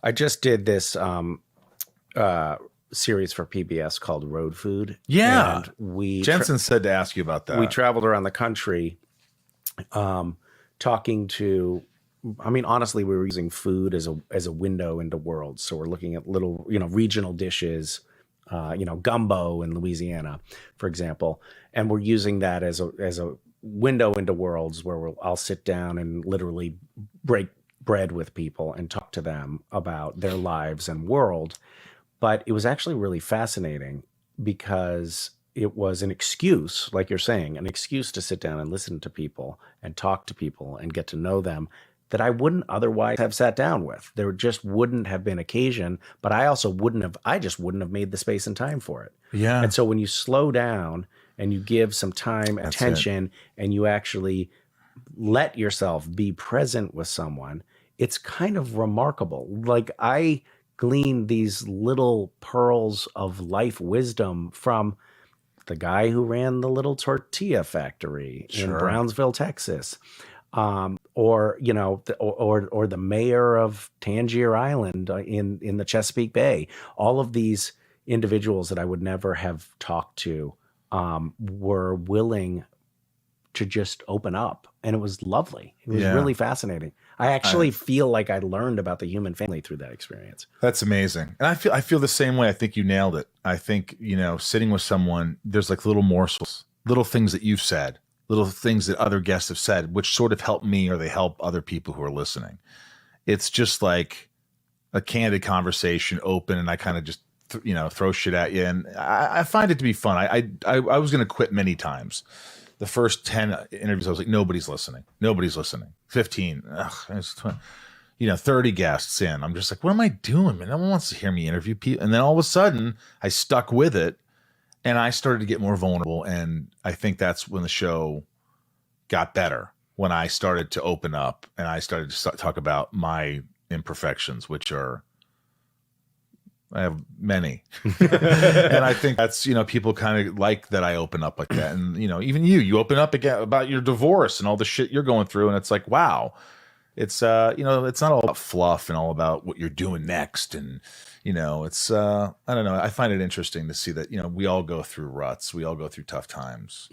I just did this series for PBS called Roadfood. Yeah. And we Jensen said to ask you about that. We traveled around the country talking to, I mean, honestly, we were using food as a window into worlds. So we're looking at little, regional dishes, gumbo in Louisiana, for example. And we're using that as a window into worlds where I'll sit down and literally break bread with people and talk to them about their lives and world. But it was actually really fascinating because it was an excuse, like you're saying, an excuse to sit down and listen to people and talk to people and get to know them that I wouldn't otherwise have sat down with. There just wouldn't have been occasion, but I just wouldn't have made the space and time for it. Yeah. And so when you slow down and you give some time, attention, and you actually let yourself be present with someone, it's kind of remarkable. Like I gleaned these little pearls of life wisdom from the guy who ran the little tortilla factory in Brownsville, Texas, or the mayor of Tangier Island in the Chesapeake Bay. All of these individuals that I would never have talked to were willing to just open up, and it was lovely. It was really fascinating. I actually feel like I learned about the human family through that experience. That's amazing. And I feel the same way. I think you nailed it. I think, sitting with someone, there's like little morsels, little things that you've said, little things that other guests have said, which sort of help me or they help other people who are listening. It's just like a candid conversation, open, and I kind of just, throw shit at you. And I find it to be fun. I was going to quit many times. The first 10 interviews, I was like, nobody's listening. 15, 30 guests in. I'm just like, what am I doing, man? No one wants to hear me interview people. And then all of a sudden, I stuck with it, and I started to get more vulnerable. And I think that's when the show got better, when I started to open up and I started to talk about my imperfections, which are, I have many. And I think that's, people kind of like that I open up like that. And, even you open up again about your divorce and all the shit you're going through. And it's like, wow, it's, it's not all about fluff and all about what you're doing next. And, it's, I don't know. I find it interesting to see that, we all go through ruts. We all go through tough times,